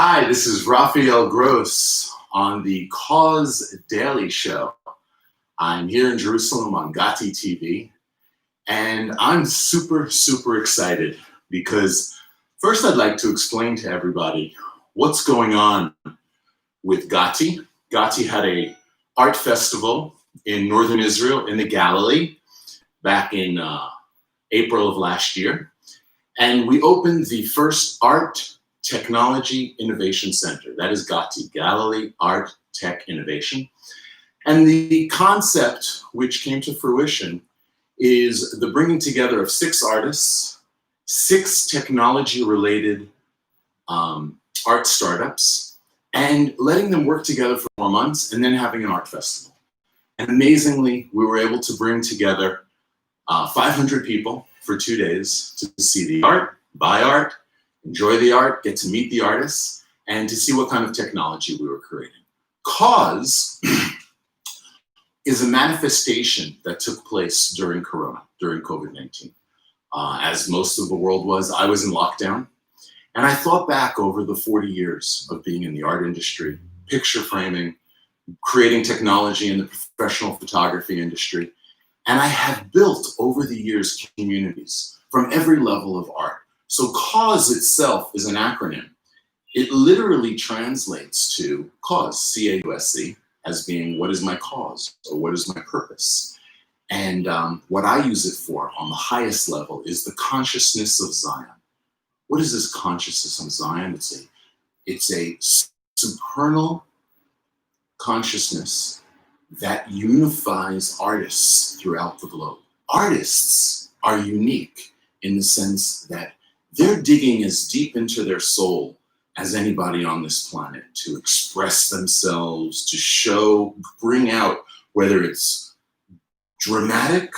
Hi, this is Raphael Gross on the COZ Daily Show. I'm here in Jerusalem on Ghati TV, and I'm super excited because first I'd like to explain to everybody what's going on with Ghati. Ghati had a art festival in northern Israel in the Galilee back in April of last year, and we opened the first art Technology Innovation Center. That is Ghati, Galilee Art Tech Innovation. And the concept which came to fruition is the bringing together of 6 artists, 6 technology-related art startups, and letting them work together for 4 months and then having an art festival. And amazingly, we were able to bring together 500 people for 2 days to see the art, buy art, enjoy the art, get to meet the artists, and to see what kind of technology we were creating. COZ is a manifestation that took place during Corona, during COVID-19. As most of the world was, I was in lockdown, and I thought back over the 40 years of being in the art industry, picture framing, creating technology in the professional photography industry, and I have built over the years communities from every level of art. So COZ itself is an acronym. It literally translates to CAUSE, C-A-U-S-E, as being what is my cause or what is my purpose. And what I use it for on the highest level is the consciousness of Zion. What is this consciousness of Zion? It's a supernal consciousness that unifies artists throughout the globe. Artists are unique in the sense that they're digging as deep into their soul as anybody on this planet to express themselves, to show, bring out, whether it's dramatic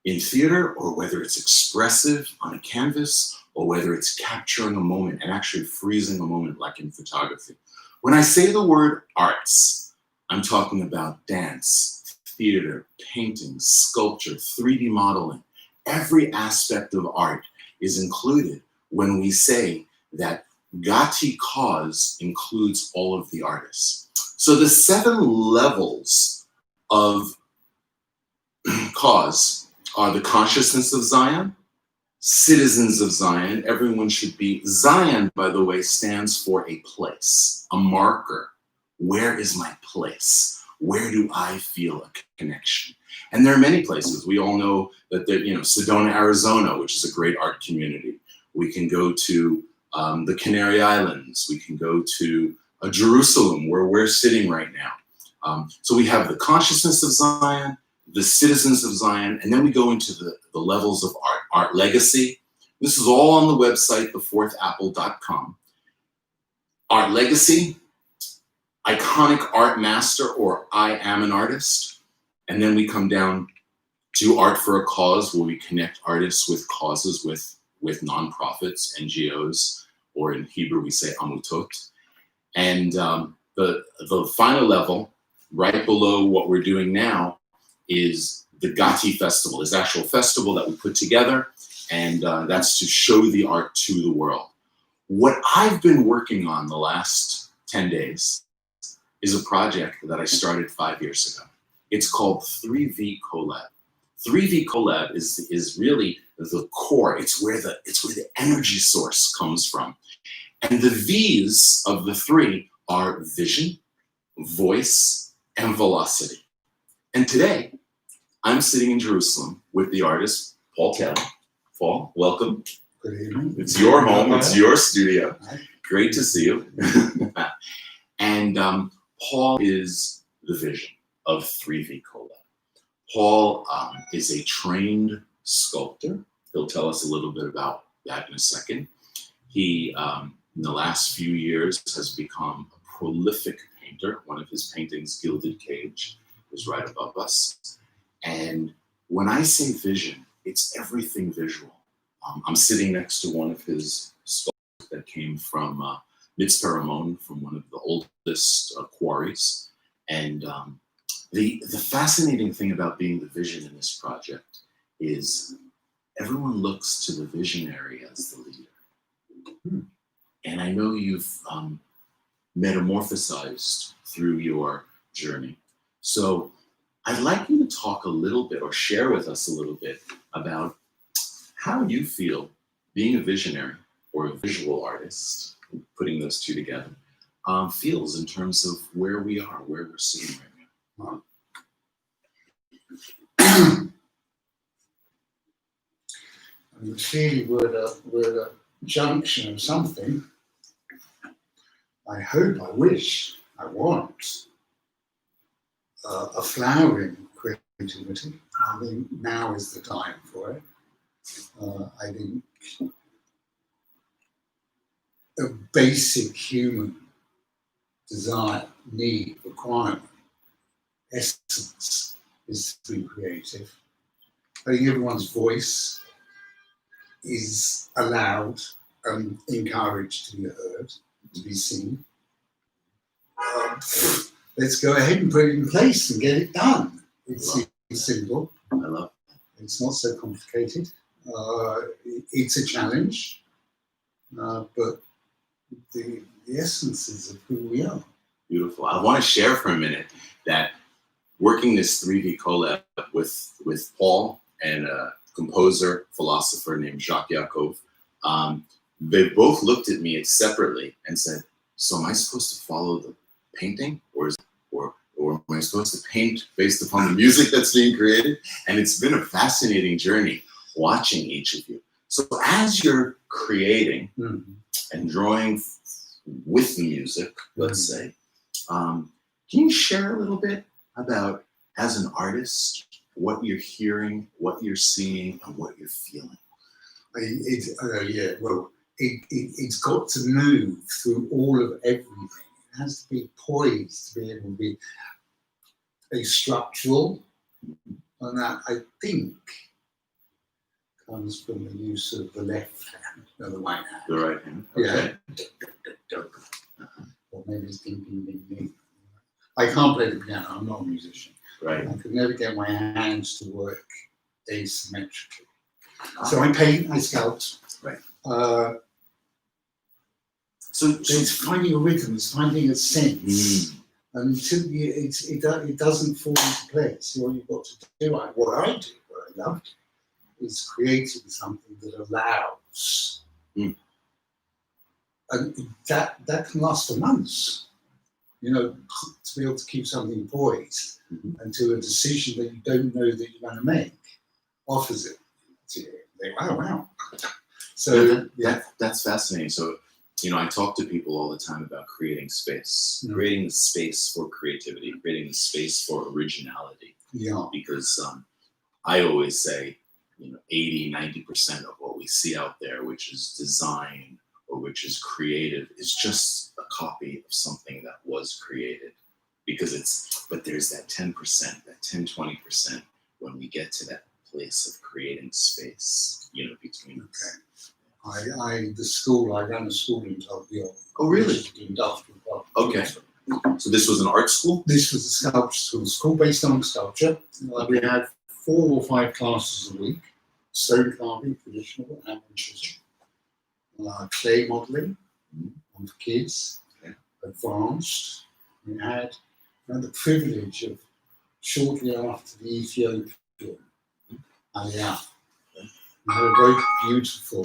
in theater or whether it's expressive on a canvas or whether it's capturing a moment and actually freezing a moment like in photography. When I say the word arts, I'm talking about dance, theater, painting, sculpture, 3D modeling. Every aspect of art is included when we say that Ghati COZ includes all of the artists. So the 7 levels of COZ are the consciousness of Zion, citizens of Zion. Everyone should be. Zion, by the way, stands for a place, a marker. Where is my place? Where do I feel a connection? And there are many places. We all know that there, Sedona, Arizona, which is a great art community. We can go to the Canary Islands. We can go to Jerusalem, where we're sitting right now. So we have the consciousness of Zion, the citizens of Zion, and then we go into the levels of art. Art legacy. This is all on the website, thefourthapple.com. Art legacy, iconic art master, or I am an artist. And then we come down to art for a cause, where we connect artists with causes, with nonprofits, NGOs, or in Hebrew we say amutot. And the final level, right below what we're doing now, is the Ghati Festival. It's an actual festival that we put together, and that's to show the art to the world. What I've been working on the last 10 days is a project that I started 5 years ago. It's called 3V Collab. 3V Collab is really the core. It's where the energy source comes from. And the V's of the 3 are vision, voice, and velocity. And today, I'm sitting in Jerusalem with the artist, Paul Taylor. Paul, welcome. Good evening. It's your home, it's your studio. Great to see you. And Paul is the vision of 3V Collab. Paul is a trained sculptor. He'll tell us a little bit about that in a second. He, in the last few years, has become a prolific painter. One of his paintings, Gilded Cage, is right above us. And when I say vision, it's everything visual. I'm sitting next to one of his sculptures that came from Mitzpe Ramon, from one of the oldest quarries. And the fascinating thing about being the vision in this project is everyone looks to the visionary as the leader. And I know you've metamorphosized through your journey. So I'd like you to talk a little bit or share with us a little bit about how you feel being a visionary or a visual artist, putting those two together, feels in terms of where we are, where we're sitting right now. Clearly we're at a junction of something. I hope, I wish, I want a flowering creativity. I think now is the time for it. I think a basic human desire, need, requirement, essence is to be creative. I think everyone's voice is allowed and encouraged to be heard, to be seen. Let's go ahead and put it in place and get it done. It's simple. I love it. It's not so complicated. It's a challenge, but the essences of who we are. Beautiful. I want to share for a minute that working this 3D collab with Paul and a composer, philosopher named Jacques Yaakov, they both looked at me separately and said, so am I supposed to follow the painting or am I supposed to paint based upon the music that's being created? And it's been a fascinating journey watching each of you. So as you're creating and drawing with the music, let's say, can you share a little bit about, as an artist, what you're hearing, what you're seeing, and what you're feeling? It's got to move through all of everything. It has to be poised to be able to be a structural, and that I think comes from the use of the left hand, no, the right hand. The right hand. Okay. Yeah. Or maybe it's ding, ding, ding, ding. I can't play the piano. I'm not a musician. Right. I could never get my hands to work asymmetrically. So I paint, I sculpt. Right. So it's finding a rhythm, it's finding a sense. And until it doesn't fall into place. What you've got to do, what I love to, is creating something that allows. And that can last for months. You know, to be able to keep something poised until a decision that you don't know that you're going to make offers it to you. Wow. So that's fascinating. So, you know, I talk to people all the time about creating space, creating the space for creativity, creating the space for originality. Yeah. Because I always say, you know, 80-90% of what we see out there, which is design or which is creative, is just a copy of something that was created. But there's that 10%, that 10-20% when we get to that place of creating space, you know, between us. I ran a school in Tokyo. Oh, really? Industrial park. Okay. So this was an art school? This was a sculpture school based on sculpture. We had 4 or 5 classes a week: stone carving, traditional, and chisel, clay modeling for kids, advanced. We had the privilege of, shortly after the Ethiopian Aliyah, we had a very beautiful.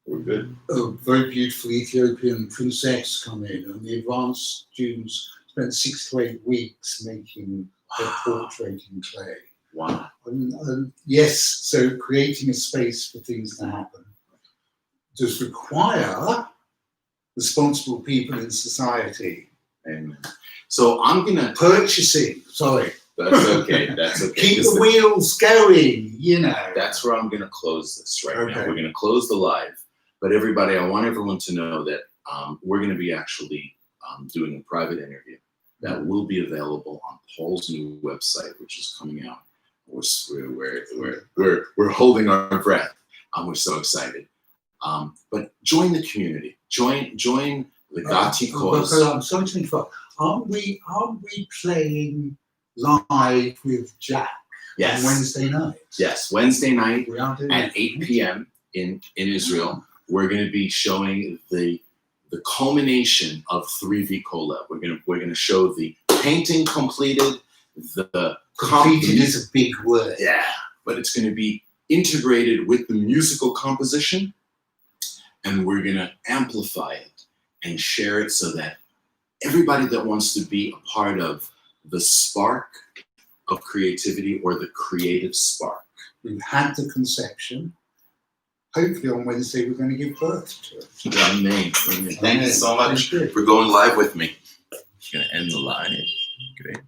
We're good. A very beautiful Ethiopian princess come in, and the advanced students spent 6 to 8 weeks making her portrait in clay. Wow. And yes, so creating a space for things to happen does require responsible people in society. Amen. So I'm gonna purchasing. Sorry. That's okay. That's okay. Keep the wheels going. You know. That's where I'm gonna close this right now. We're gonna close the live. But everybody, I want everyone to know that we're going to be actually doing a private interview that will be available on Paul's new website, which is coming out. We're holding our breath. We're so excited. But join the community. Join the Ghati COZ. I'm sorry to interrupt. Aren't we playing live with Jack? Yes. On Wednesday night. Yes, Wednesday night we are doing at 8 p.m. in Israel. We're going to be showing the the culmination of 3V collab. We're gonna show the painting completed, the Completed is a big word. yeah, but it's gonna be integrated with the musical composition, and we're gonna amplify it and share it so that everybody that wants to be a part of the spark of creativity or the creative spark. We've had the conception. Hopefully on Wednesday we're going to give birth to it. Amen. Thank you so much Thank you. for going live with me. I'm gonna end the live. Great.